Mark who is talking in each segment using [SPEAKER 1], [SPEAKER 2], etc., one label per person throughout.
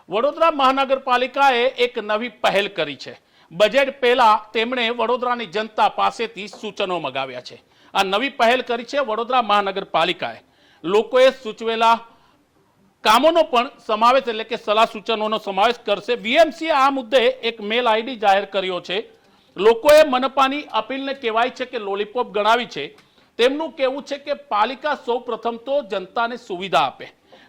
[SPEAKER 1] વડોદરા મહાનગરપાલિકાએ એક નવી પહેલ કરી છે। બજેટ પહેલા તેમણે વડોદરાની જનતા પાસેથી સૂચનો મંગાવ્યા છે। આ નવી પહેલ કરી છે વડોદરા મહાનગરપાલિકાએ। લોકોએ સૂચવેલા કામોનો પણ સમાવેશ એટલે કે સલાહ સૂચનોનો સમાવેશ કરશે। બીએમસીએ આ મુદ્દે એક મેલ આઈડી જાહેર કર્યો છે। લોકોએ મનપાની અપીલને કહેવાય છે કે લોલીપોપ ગણાવી છે। તેમનું કહેવું છે કે પાલિકા સૌ પ્રથમ તો જનતાને સુવિધા આપે।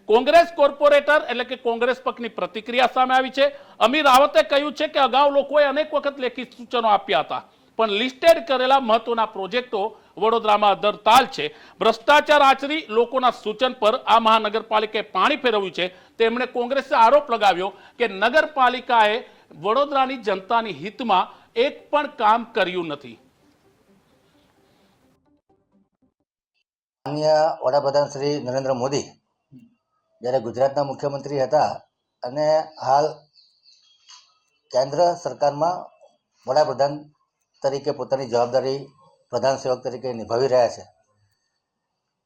[SPEAKER 1] કોંગ્રેસ કોર્પોરેટર એટલે કે કોંગ્રેસ પક્ષની પ્રતિક્રિયા સામે આવી છે। અમીર રાવતે કહ્યું છે કે અગાઉ લોકોએ અનેક વખત લેખિત સૂચનો આપ્યા હતા, પણ લિસ્ટેડ કરેલા મહત્વના પ્રોજેક્ટો વડોદરામાં અધરતાલ છે। ભ્રષ્ટાચાર આચરી લોકોના સૂચન પર આ મહાનગરપાલિકાએ પાણી ફેરવ્યું છે। તેમણે કોંગ્રેસે આરોપ લગાવ્યો કે નગરપાલિકાએ વડોદરાની જનતાની હિતમાં એક પણ કામ કર્યું નથી।
[SPEAKER 2] માનનીય વડાપ્રધાન શ્રી નરેન્દ્ર મોદી જ્યારે ગુજરાતના મુખ્યમંત્રી હતા અને હાલ કેન્દ્ર સરકારમાં વડાપ્રધાન તરીકે પોતાની જવાબદારી પ્રધાન સેવક તરીકે નિભાવી રહ્યા છે।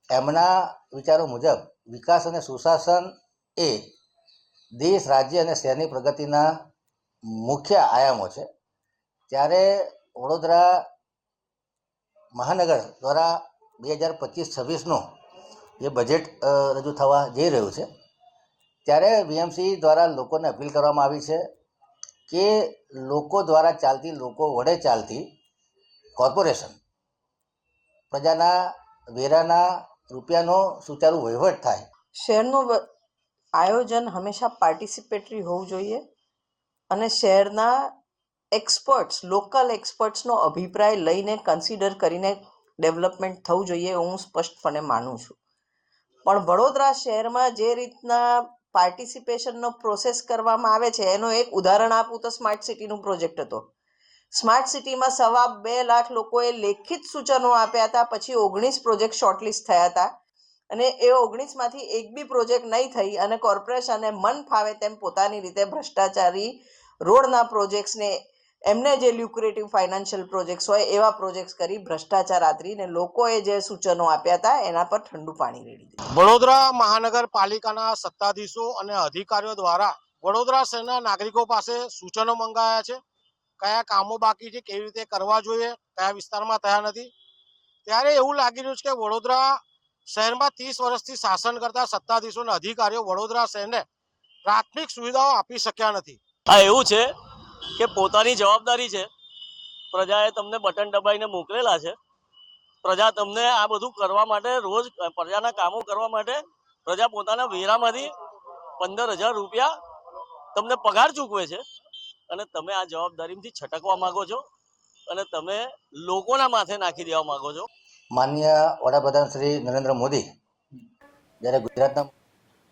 [SPEAKER 2] એમના વિચારો મુજબ વિકાસ અને સુશાસન એ દેશ, રાજ્ય અને શહેરની પ્રગતિના મુખ્ય આયામો છે। ત્યારે વડોદરા મહાનગર દ્વારા 2025-26નું જે બજેટ રજૂ થવા જઈ રહ્યું છે, ત્યારે બીએમસી દ્વારા લોકોને અપીલ કરવામાં આવી છે કે લોકો દ્વારા ચાલતી, લોકો વડે ચાલતી કોર્પોરેશન પ્રજાના વેરાના રૂપિયાનો સુચારુ વહીવટ થાય।
[SPEAKER 3] શહેરનું આયોજન હંમેશા પાર્ટિસિપેટરી હોવું જોઈએ અને શહેરના એક્સપર્ટ્સ, લોકલ એક્સપર્ટ્સનો અભિપ્રાય લઈને કન્સિડર કરીને ડેવલપમેન્ટ થવું જોઈએ, હું સ્પષ્ટપણે માનું છું। પણ વડોદરા શહેરમાં જે રીતના પાર્ટિસિપેશનનો પ્રોસેસ કરવામાં આવે છે એનો એક ઉદાહરણ આપું તો સ્માર્ટ સિટીનું પ્રોજેક્ટ હતો। સ્માર્ટ સિટીમાં 2.25 લાખ લોકોએ લેખિત સૂચનો આપ્યા હતા, પછી 19 પ્રોજેક્ટ શોર્ટલિસ્ટ થયા હતા અને એ 19માંથી એક બી પ્રોજેક્ટ નહીં થઈ અને કોર્પોરેશને મન ફાવે તેમ પોતાની રીતે ભ્રષ્ટાચારી રોડના પ્રોજેક્ટ્સને, એમને જે લ્યુક્રેટિવ ફાઇનાન્શિયલ પ્રોજેક્ટ્સ હોય એવા પ્રોજેક્ટ્સ કરી ભ્રષ્ટાચાર આદરીને લોકોએ જે સૂચનો આપ્યા હતા એના પર ઠંડુ પાણી રેડી દીધું।
[SPEAKER 4] વડોદરા મહાનગરપાલિકાના સત્તાધીશો અને અધિકારીઓ દ્વારા વડોદરા શહેરના નાગરિકો પાસે સૂચનો મંગાવ્યા છે। કયા કામો બાકી છે, કેવી રીતે કરવા જોઈએ, કયા વિસ્તારમાં થયા નથી। ત્યારે એવું લાગી રહ્યું છે કે વડોદરા શહેરમાં 30 વર્ષથી શાસન કરતા સત્તાધીશો અને અધિકારીઓ વડોદરા શહેરને પ્રાથમિક સુવિધાઓ આપી શક્યા નથી।
[SPEAKER 5] આ એવું છે કે પોતાની જવાબદારી છે, પ્રજાએ તમને બટન દબાઈને મોકલેલા છે। પ્રજા તમને આ બધું કરવા માટે, રોજ પ્રજાના કામો કરવા માટે પ્રજા પોતાના વેરામાંથી 15,000 રૂપિયા તમને પગાર ચૂકવે છે અને તમે આ જવાબદારીથી છટકવા માંગો છો અને તમે લોકોના માથે નાખી દેવા માંગો છો।
[SPEAKER 2] માનનીય વડાપ્રધાન શ્રી નરેન્દ્ર મોદી જ્યારે ગુજરાતના